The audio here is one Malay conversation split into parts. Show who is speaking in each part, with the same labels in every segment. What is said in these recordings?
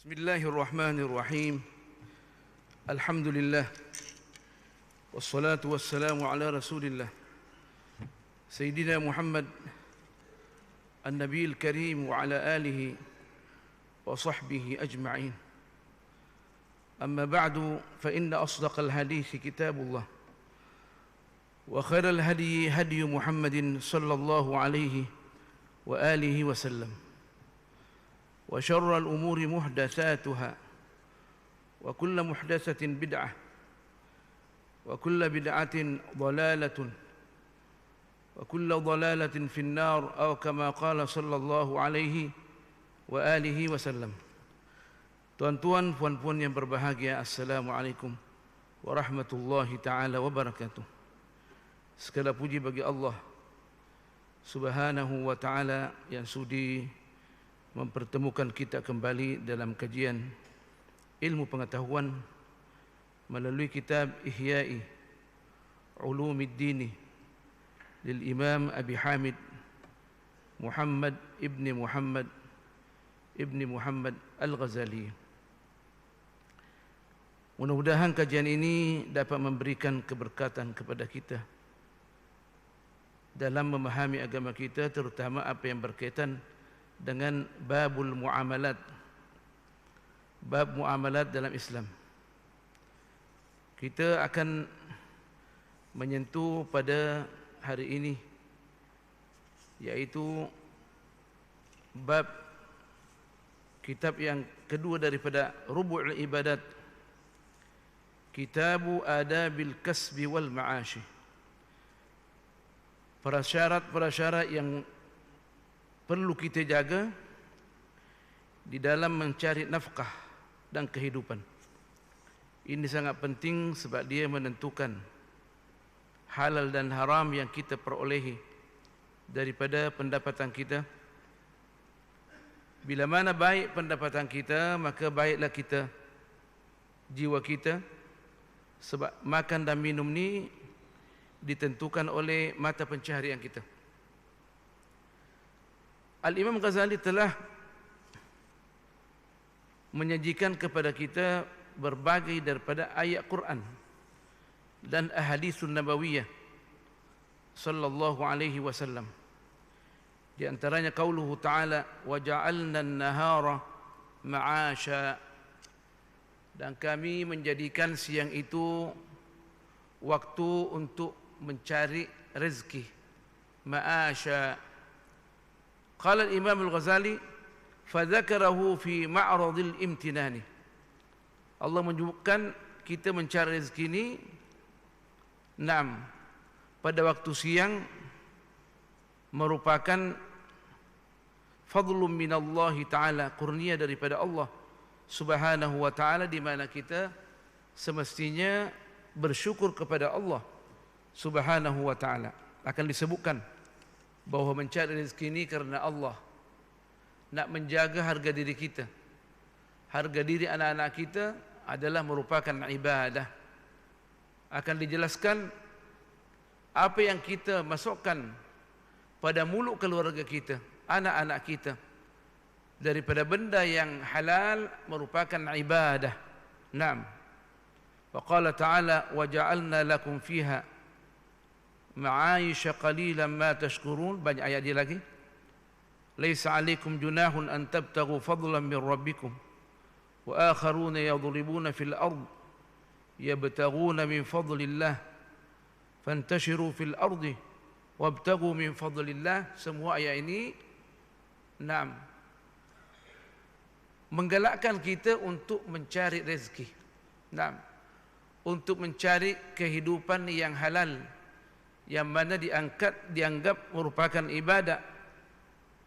Speaker 1: Bismillahirrahmanirrahim. Alhamdulillah. Wassalatu wassalamu ala Rasulillah Sayyidina Muhammad An-Nabiyil Karim wa ala alihi wa sahbihi ajma'in. Amma ba'du, fa inna asdaqal hadithi kitabullah wa khairal hadi hadi Muhammadin sallallahu alaihi wa alihi wa sallam. وشر الأمور محدثاتها وكل محدثة بدعة وكل بدعة ضلالة وكل ضلالة في النار أو كما قال صلى الله عليه وآله وسلم. Tuan-tuan, puan-puan yang berbahagia, Assalamualaikum warahmatullahi ta'ala wabarakatuh. Segala puji bagi Allah Subhanahu wa ta'ala yang sudi mempertemukan kita kembali dalam kajian ilmu pengetahuan melalui kitab Ihya'i Ulumiddin lil Imam Abi Hamid Muhammad ibni Muhammad Al-Ghazali. Mudah-mudahan kajian ini dapat memberikan keberkatan kepada kita dalam memahami agama kita, terutama apa yang berkaitan dengan babul muamalat, bab muamalat dalam Islam. Kita akan menyentuh pada hari ini yaitu bab kitab yang kedua daripada Rubu'ul Ibadat, Kitabu Adabil Kasbi wal Ma'ashi. Prasyarat-prasyarat yang perlu kita jaga di dalam mencari nafkah dan kehidupan. Ini sangat penting sebab dia menentukan halal dan haram yang kita perolehi daripada pendapatan kita. Bila mana baik pendapatan kita, maka baiklah kita, jiwa kita, sebab makan dan minum ni ditentukan oleh mata pencaharian kita. Al-Imam Ghazali telah menyajikan kepada kita berbagai daripada ayat Quran dan ahaditsun nabawiyah sallallahu alaihi wasallam. Di antaranya qauluhu ta'ala wa ja'alna an-nahara ma'asha, dan kami menjadikan siang itu waktu untuk mencari rezeki. Ma'asha. Qala al-Imam Al-Ghazali fadzakarahu fi ma'radil imtinani. Allah menyebutkan kita mencari rezeki ini pada waktu siang merupakan fadlun minallahi ta'ala, kurnia daripada Allah Subhanahu wa ta'ala, di mana kita semestinya bersyukur kepada Allah Subhanahu wa ta'ala. Akan disebutkan bahawa mencari rezeki ini kerana Allah nak menjaga harga diri kita, harga diri anak-anak kita adalah merupakan ibadah. Akan dijelaskan apa yang kita masukkan pada mulut keluarga kita, anak-anak kita, daripada benda yang halal merupakan ibadah. Wa qala ta'ala wa ja'alna lakum fiha ma'aisha qalilan ma tashkurun. Banyak ayat dia lagi. Laisa alaikum junahun an tabtaghu fadlan min rabbikum wa akharuna yadribuna fil ard yabtaghuna min fadlillah fantashiru fil ardi wabtaghu min fadlillah. Semua ayat ini menggalakkan kita untuk mencari rezeki, untuk mencari kehidupan yang halal, yang mana dianggap merupakan ibadah,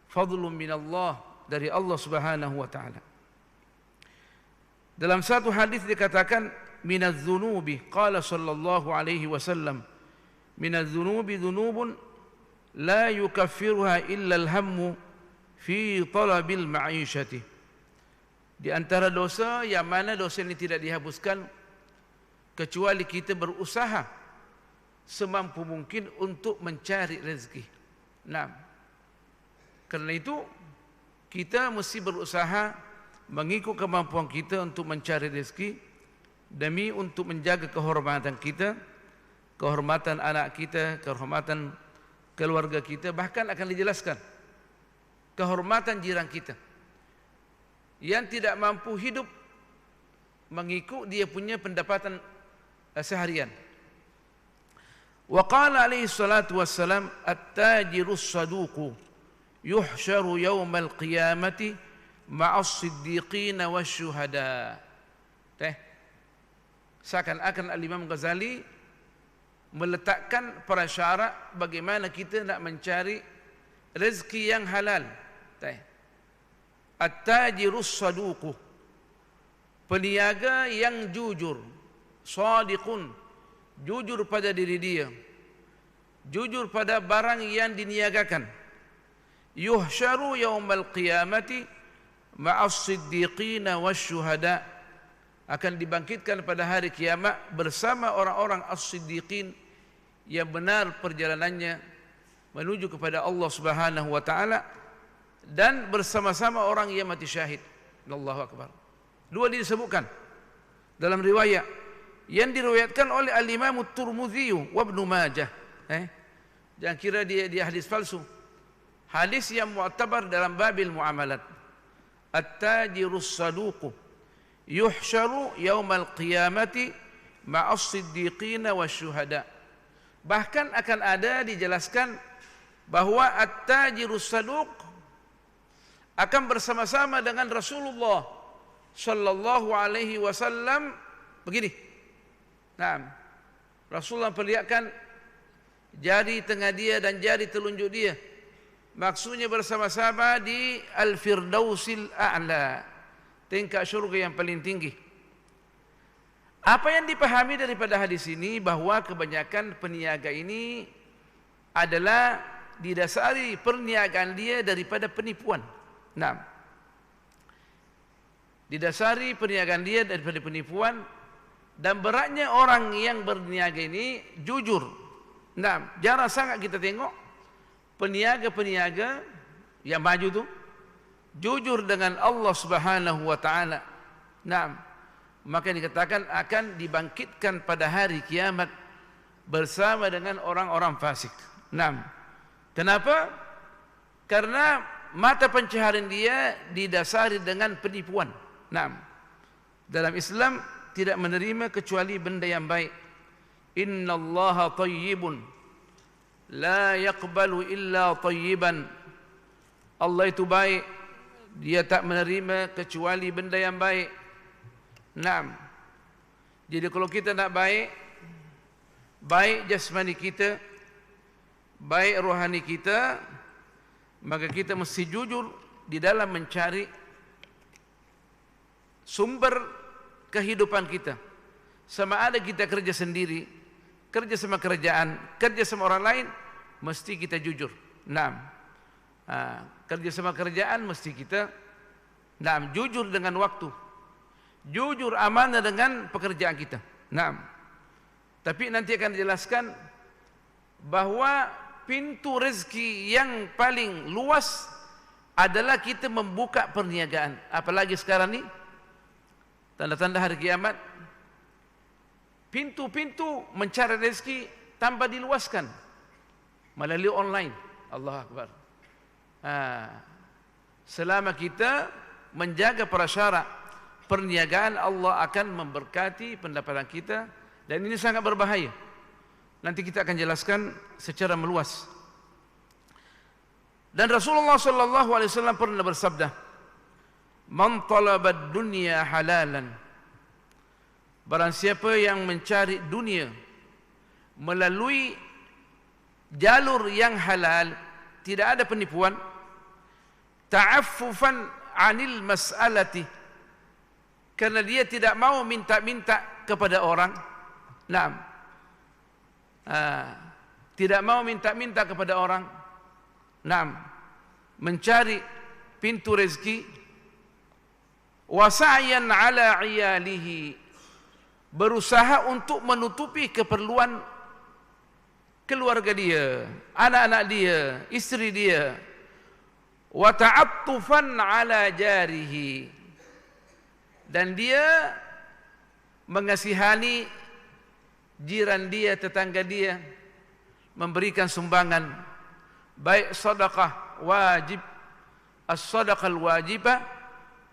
Speaker 1: fadlun minallah, dari Allah Subhanahu wa ta'ala. Dalam satu hadis dikatakan minaz zunubi, qala sallallahu alaihi wasallam, minaz zunubi dhunubun la yukaffiruha illa al-hammu fi talabil ma'ishati. Di antara dosa yang mana dosa ini tidak dihapuskan kecuali kita berusaha semampu mungkin untuk mencari rezeki. Kerana itu kita mesti berusaha mengikut kemampuan kita untuk mencari rezeki demi untuk menjaga kehormatan kita, kehormatan anak kita, kehormatan keluarga kita, bahkan akan dijelaskan kehormatan jiran kita yang tidak mampu hidup mengikut dia punya pendapatan seharian. Wa qala alaihi salatu wassalam, at-tajirus saduqu yuhsyaru yawmal qiyamati ma'as siddiqin wasyuhada. Seakan-akan Al-Imam Ghazali meletakkan prasyarat bagaimana kita nak mencari rezeki yang halal. At-tajirus saduqu, peniaga yang jujur, sadiqun, jujur pada diri dia, jujur pada barang yang diniagakan. Yuhsyaru yaumal qiyamati ma'as siddiqin wasyuhada, akan dibangkitkan pada hari kiamat bersama orang-orang as-siddiqin yang benar perjalanannya menuju kepada Allah Subhanahu wa taala, dan bersama-sama orang yang mati syahid. Allahu akbar. Dua disebutkan dalam riwayat yang diriwayatkan oleh Al-Imam At-Tirmidzi wa Ibnu Majah. Jangan kira dia hadis palsu. Hadis yang mu'tabar dalam babil muamalat. At-tajirus saduq yuhsyaru yaumal qiyamati ma'as siddiqin wasyuhada. Bahkan akan ada dijelaskan bahwa at-tajirus saduq akan bersama-sama dengan Rasulullah sallallahu alaihi wasallam begini. Nah, Rasulullah perlihatkan jari tengah dia dan jari telunjuk dia. Maksudnya bersama-sama di Al-Firdausil A'la, tingkat syurga yang paling tinggi. Apa yang dipahami daripada hadis ini, bahwa kebanyakan peniaga ini adalah didasari perniagaan dia daripada penipuan. Nah, didasari perniagaan dia daripada penipuan, dan beratnya orang yang berniaga ini jujur. Nah, jarang sangat kita tengok peniaga-peniaga yang maju tu jujur dengan Allah Subhanahu wa taala. Nah, maka dikatakan akan dibangkitkan pada hari kiamat bersama dengan orang-orang fasik. Nah, kenapa? Karena mata pencaharian dia didasari dengan penipuan. Nah, dalam Islam tidak menerima kecuali benda yang baik. Innallaha tayyibun la yaqbalu illa tayyiban. Allah itu baik, dia tak menerima kecuali benda yang baik. Naam. Jadi kalau kita nak baik, baik jasmani kita, baik rohani kita, maka kita mesti jujur di dalam mencari sumber kehidupan kita. Sama ada kita kerja sendiri, kerja sama kerajaan, kerja sama orang lain, mesti kita jujur. Naam. Kerja sama kerajaan mesti kita jujur dengan waktu, jujur amanah dengan pekerjaan kita. Naam. Tapi nanti akan dijelaskan bahwa pintu rezeki yang paling luas adalah kita membuka perniagaan. Apalagi sekarang ni tanda-tanda hari kiamat, pintu-pintu mencari rezeki tambah diluaskan melalui online. Allahu Akbar. Selama kita menjaga prasyarat perniagaan, Allah akan memberkati pendapatan kita, dan ini sangat berbahaya. Nanti kita akan jelaskan secara meluas. Dan Rasulullah sallallahu alaihi wasallam pernah bersabda, "Man talaba ad-dunya halalan." Barang siapa yang mencari dunia melalui jalur yang halal, tidak ada penipuan, ta'affufan 'anil mas'alati, karena dia tidak mau minta-minta kepada orang. Naam. Tidak mau minta-minta kepada orang. Naam. Mencari pintu rezeki. Wa sa'yan 'ala 'iyalihi, berusaha untuk menutupi keperluan keluarga dia, anak-anak dia, istri dia. Wa ta'attufan 'ala jarihi, dan dia mengasihani jiran dia, tetangga dia, memberikan sumbangan baik sedekah wajib, as-sadaqah al-wajibah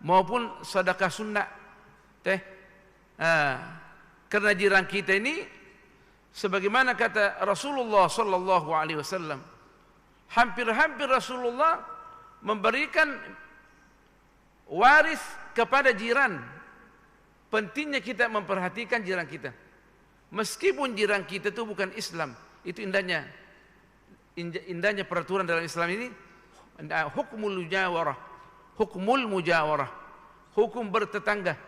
Speaker 1: maupun sedekah sunnah. Karena jiran kita ini sebagaimana kata Rasulullah sallallahu alaihi wasallam, hampir-hampir Rasulullah memberikan waris kepada jiran. Pentingnya kita memperhatikan jiran kita. Meskipun jiran kita itu bukan Islam, itu indahnya peraturan dalam Islam ini, hukmul mujawarah, hukum bertetangga.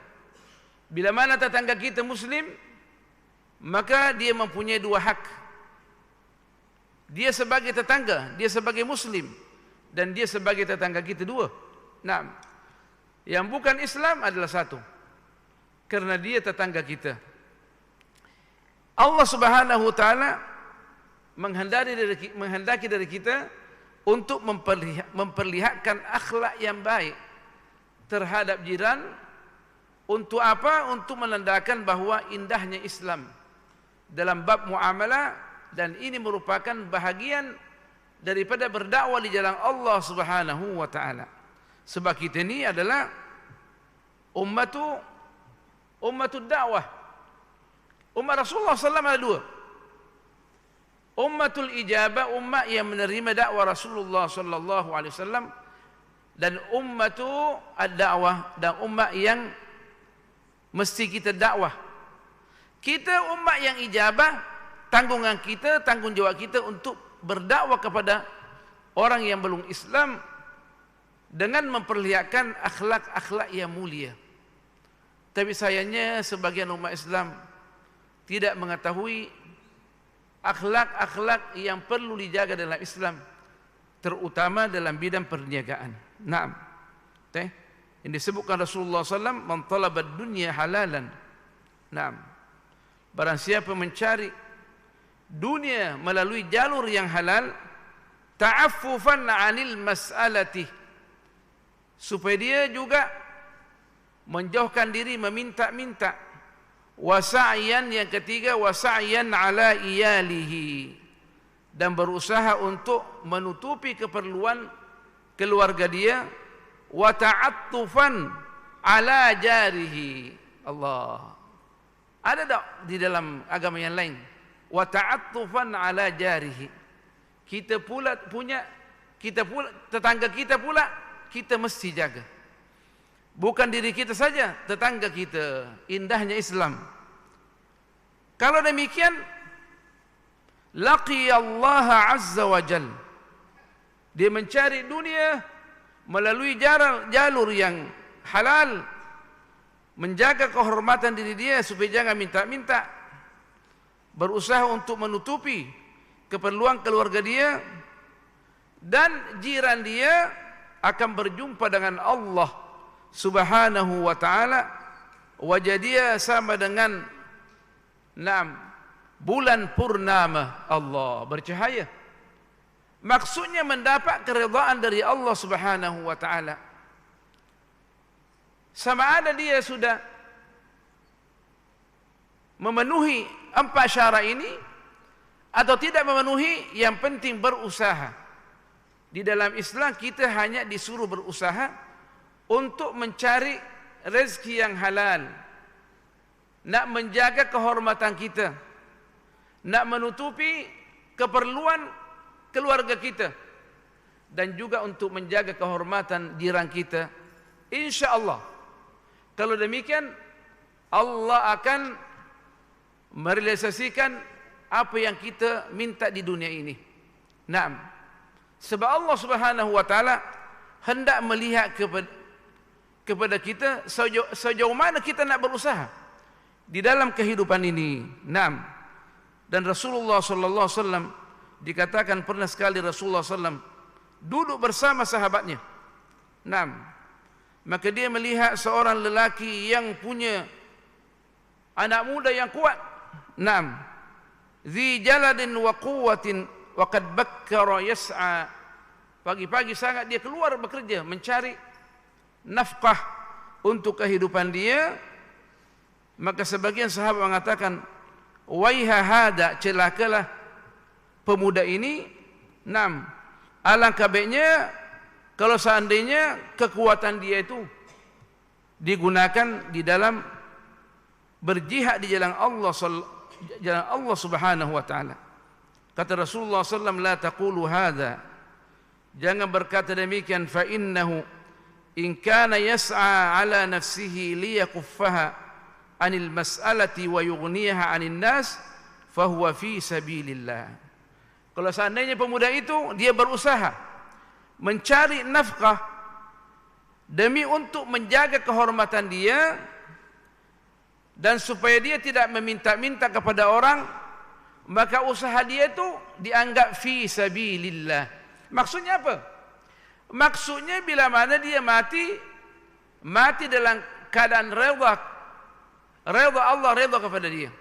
Speaker 1: Bila mana tetangga kita muslim, maka dia mempunyai dua hak. Dia sebagai tetangga, dia sebagai muslim, dan dia sebagai tetangga kita dua. Nah, yang bukan Islam adalah satu, karena dia tetangga kita. Allah Subhanahu wa taala menghendaki dari kita untuk memperlihatkan akhlak yang baik terhadap jiran. Untuk apa? Untuk menandakan bahwa indahnya Islam dalam bab muamalah, dan ini merupakan bahagian daripada berdakwah di jalan Allah Subhanahu wa taala. Sebab kita ini adalah ummatud dakwah. Umat Rasulullah SAW ada dua. Ummatul ijabah, umat yang menerima dakwah Rasulullah sallallahu alaihi wasallam, dan ummatu ad-dakwah, dan umat yang mesti kita dakwah. Kita umat yang ijabah, tanggungan kita, tanggung jawab kita untuk berdakwah kepada orang yang belum Islam dengan memperlihatkan akhlak-akhlak yang mulia. Tapi sayangnya sebagian umat Islam tidak mengetahui akhlak-akhlak yang perlu dijaga dalam Islam, terutama dalam bidang perniagaan. Naam. Ini disebutkan Rasulullah SAW, man talaba dunya halalan. Naam. Barang siapa mencari dunia melalui jalur yang halal, ta'affufan 'anil mas'alati, supaya dia juga menjauhkan diri meminta-minta. Wasa'yan, yang ketiga, wasa'yan 'ala iyalihi, dan berusaha untuk menutupi keperluan keluarga dia. Wa ta'attufan 'ala jarihi. Allah. Ada tak di dalam agama yang lain? Wa ta'attufan 'ala jarihi. Kita pula tetangga kita pula kita mesti jaga. Bukan diri kita saja, tetangga kita. Indahnya Islam. Kalau demikian, laqiyallaha azza wa jal. Dia mencari dunia melalui jalur yang halal, menjaga kehormatan diri dia supaya jangan minta-minta, berusaha untuk menutupi keperluan keluarga dia, dan jiran dia akan berjumpa dengan Allah Subhanahu wa ta'ala. Wajah dia sama dengan bulan purnama, Allah bercahaya. Maksudnya mendapat keridhaan dari Allah Subhanahu wa ta'ala. Sama ada dia sudah memenuhi 4 syarat ini atau tidak memenuhi, yang penting berusaha. Di dalam Islam kita hanya disuruh berusaha untuk mencari rezeki yang halal, nak menjaga kehormatan kita, nak menutupi keperluan keluarga kita, dan juga untuk menjaga kehormatan jiran kita. InsyaAllah, kalau demikian, Allah akan merealisasikan apa yang kita minta di dunia ini. Naam. Sebab Allah Subhanahu wa ta'ala hendak melihat kepada kita sejauh mana kita nak berusaha di dalam kehidupan ini. Naam. Dan Rasulullah sallallahu alaihi wasallam dikatakan pernah sekali Rasulullah sallam duduk bersama sahabatnya. Naam. Maka dia melihat seorang lelaki yang punya anak muda yang kuat. Naam. Dzi jaladin wa quwwatin wa qad bakkara yas'a. Pagi-pagi sangat dia keluar bekerja mencari nafkah, untuk kehidupan dia, maka sebagian sahabat mengatakan, waiha hada, celakalah pemuda ini. Alangkah baiknya kalau seandainya kekuatan dia itu digunakan di dalam berjihad di jalan Allah Subhanahu wa taala. Kata Rasulullah sallallahu alaihi wasallam, la taqulu hadza, jangan berkata demikian, fa innahu in kana yas'a ala nafsihi liyakuffaha anil mas'alati wa yughniha 'anil nas fa huwa fi sabilillah. Kalau seandainya pemuda itu dia berusaha mencari nafkah demi untuk menjaga kehormatan dia dan supaya dia tidak meminta-minta kepada orang, maka usaha dia itu dianggap fi sabilillah. Maksudnya apa? Maksudnya bila mana dia mati dalam keadaan redha Allah, redha kepada dia,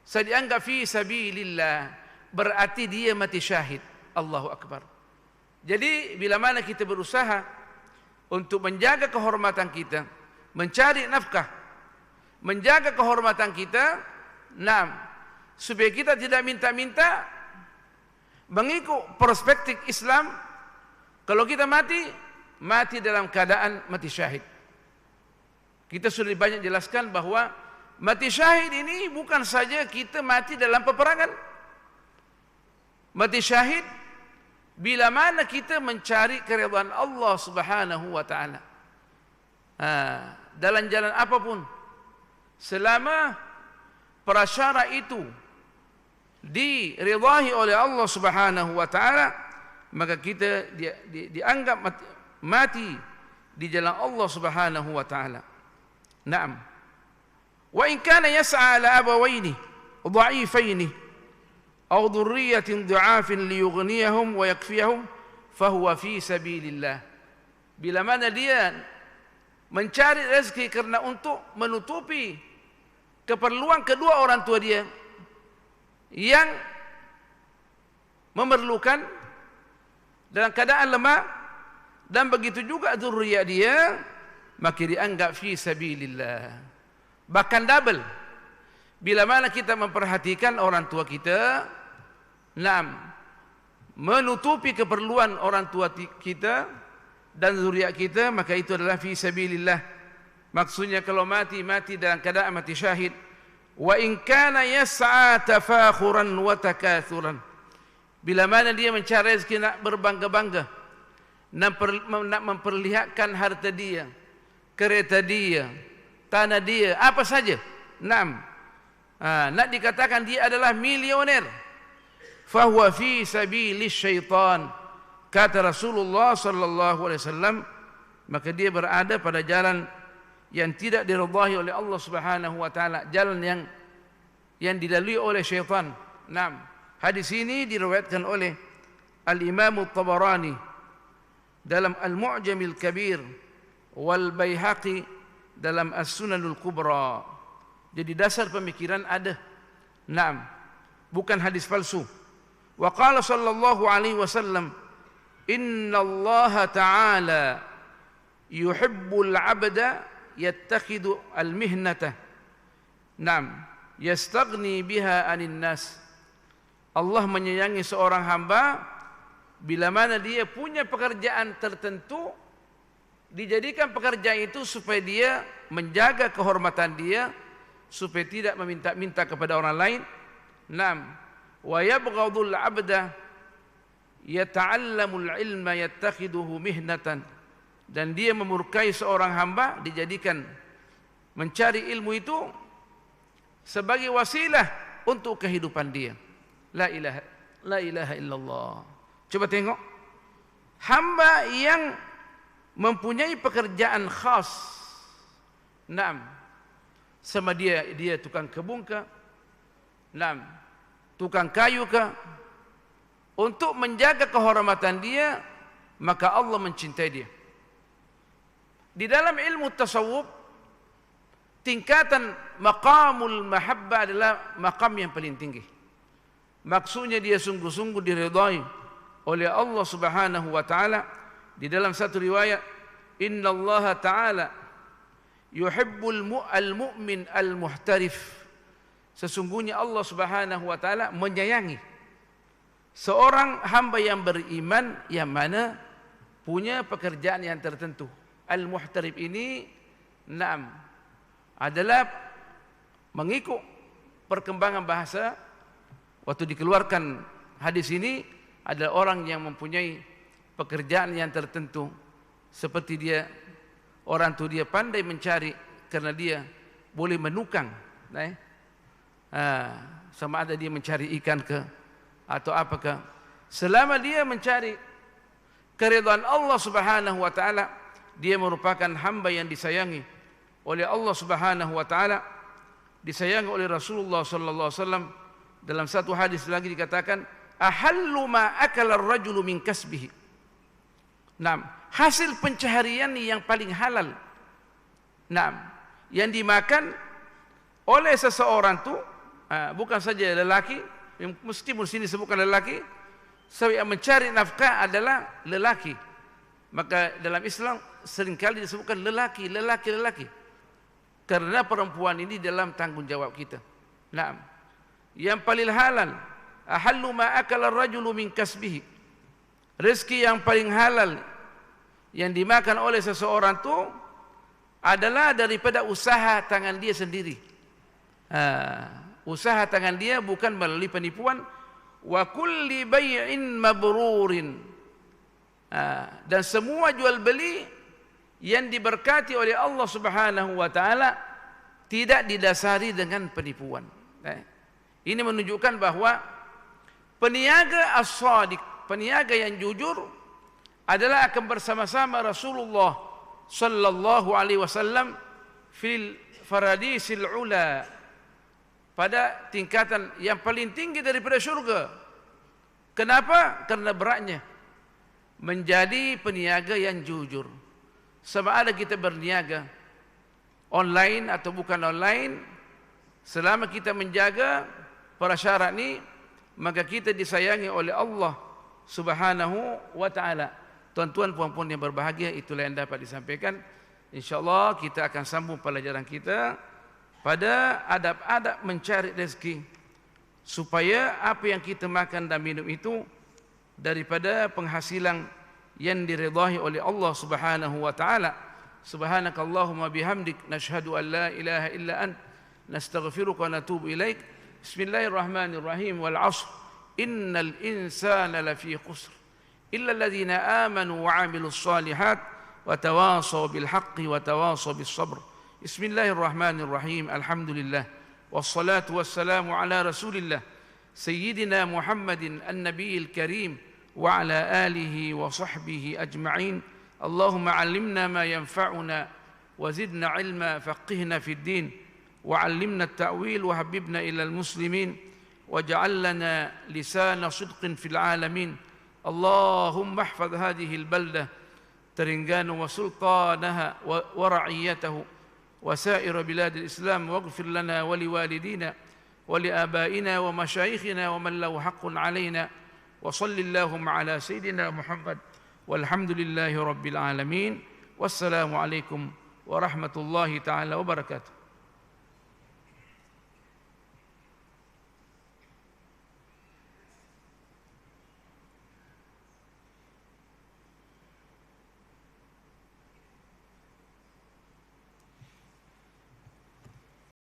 Speaker 1: saya dianggap fi sabilillah, berarti dia mati syahid. Allahu Akbar. Jadi bila mana kita berusaha untuk menjaga kehormatan kita, mencari nafkah, menjaga kehormatan kita, supaya kita tidak minta-minta, mengikut perspektif Islam, kalau kita mati dalam keadaan mati syahid. Kita sudah banyak jelaskan bahwa mati syahid ini bukan saja kita mati dalam peperangan. Mati syahid bila mana kita mencari keridhaan Allah Subhanahu wa taala, dalam jalan apapun, selama prasyarat itu diridhai oleh Allah Subhanahu wa taala, maka kita dianggap mati di jalan Allah Subhanahu wa taala. Naam. Wa in kana yas'a ala abawaini dha'ifaini aw dhurriyyatin dha'afin liyughniyahum wa yakfiyahum fahuwa fi sabilillah. Bila mana dia mencari rezeki karena untuk menutupi keperluan kedua orang tua dia yang memerlukan dalam keadaan lemah, dan begitu juga zuriyah dia, maka dianggap fi sabilillah. Bahkan double bila mana kita memperhatikan orang tua kita, menutupi keperluan orang tua kita dan zuriat kita, maka itu adalah fi sabilillah. Maksudnya kalau mati dalam keadaan mati syahid. Wa in kana yas'a tafakhuran wa takathuran, bila mana dia mencari rezeki nak berbangga-bangga, nak memperlihatkan harta dia, kereta dia, tanah dia, apa saja, nak dikatakan dia adalah milioner, fahuwa fi sabilis syaitan, kata Rasulullah sallallahu alaihi wasallam, maka dia berada pada jalan yang tidak diridhai oleh Allah Subhanahu wa taala, jalan yang dilalui oleh syaitan. Hadis ini diriwayatkan oleh Al-Imam At-Tabarani dalam Al-Mu'jamil Kabir wal Baihaqi dalam As-Sunanul Kubra. Jadi dasar pemikiran ada. Bukan hadis palsu. Wa qala sallallahu alaihi wasallam, inna Allah ta'ala yuhibbul 'abda yattakhidu al-mihnata yastaghni biha 'anil nas. Allah menyayangi seorang hamba bila mana dia punya pekerjaan tertentu, dijadikan pekerjaan itu supaya dia menjaga kehormatan dia, supaya tidak meminta-minta kepada orang lain. Wa yabghadul 'abda yata'allamul 'ilma yattakhiduhu mihnatan, dan dia memurkai seorang hamba, dijadikan mencari ilmu itu sebagai wasilah untuk kehidupan dia. La ilaha illallah. Coba tengok, hamba yang mempunyai pekerjaan khas, sama dia tukang kebun ke, tukang kayu ke, untuk menjaga kehormatan dia, maka Allah mencintai dia. Di dalam ilmu tasawuf, tingkatan maqamul mahabbah adalah maqam yang paling tinggi. Maksudnya dia sungguh-sungguh diridhai oleh Allah Subhanahu wa taala. Di dalam satu riwayat, inna Allah taala al-mu'min al-muhtarif. Sesungguhnya Allah Subhanahu wa taala menyayangi seorang hamba yang beriman yang mana punya pekerjaan yang tertentu. Al-muhtarif ini adalah mengikut perkembangan bahasa waktu dikeluarkan hadis ini adalah orang yang mempunyai pekerjaan yang tertentu, seperti dia orang tu dia pandai mencari karena dia boleh menukang, sama ada dia mencari ikan ke atau apakah, selama dia mencari keridhaan Allah Subhanahu wa taala, dia merupakan hamba yang disayangi oleh Allah Subhanahu wa taala, disayangi oleh Rasulullah sallallahu alaihi wasallam. Dalam satu hadis lagi dikatakan, ahallu ma akala ar-rajulu min kasbihi. Hasil pencaharian yang paling halal. Yang dimakan oleh seseorang tu bukan saja lelaki, meskipun sini sebutkan lelaki, sebab yang mencari nafkah adalah lelaki. Maka dalam Islam seringkali disebutkan lelaki. Karena perempuan ini dalam tanggungjawab kita. Yang paling halal, ahallu ma akala ar-rajulu min kasbihi. Rezeki yang paling halal yang dimakan oleh seseorang itu adalah daripada usaha tangan dia sendiri. Usaha tangan dia bukan melalui penipuan. Wa kulli bay'in mabrurin. Dan semua jual beli yang diberkati oleh Allah Subhanahu wa taala tidak didasari dengan penipuan. Ini menunjukkan bahawa peniaga as-sadiq, peniaga yang jujur adalah akan bersama-sama Rasulullah sallallahu alaihi wasallam fil faradisil ula, pada tingkatan yang paling tinggi daripada syurga. Kenapa? Karena beratnya menjadi peniaga yang jujur. Sama ada kita berniaga online atau bukan online, selama kita menjaga persyarat ini, maka kita disayangi oleh Allah Subhanahu wa taala. Tuan-tuan puan-puan yang berbahagia, itulah yang dapat disampaikan. InsyaAllah kita akan sambung pelajaran kita pada adab-adab mencari rezeki, supaya apa yang kita makan dan minum itu daripada penghasilan yang diridhai oleh Allah Subhanahu wa taala. Subhanakallahumma bihamdik, nashhadu an la ilaha illa ant, nastaghfiruka wa natubu ilaik. Bismillahirrahmanirrahim. Wal 'ashr, innal insana lafi khusr illa alladhina amanu wa 'amilus shalihat wa tawasaw bil haqqi wa tawasaw bis sabr. Bismillahirrahmanirrahim. Alhamdulillah wassalatu wassalamu ala Rasulillah sayyidina Muhammadin an-nabiyil karim wa ala alihi wa sahbihi ajma'in. Allahumma 'allimna ma yanfa'una wa zidna 'ilma, faqihna fid din wa 'allimna at-ta'wil wa habibna ila al-muslimin waj'al lana lisana sidqin fil 'alamin. Allahumma ihfaz hadhihi al-baldah Terengganu wa sultanaha wa ra'iyatahu وسائر بلاد الإسلام واغفر لنا ولوالدينا ولآبائنا ومشايخنا ومن له حق علينا وصل اللهم على سيدنا محمد والحمد لله رب العالمين والسلام عليكم ورحمة الله تعالى وبركاته.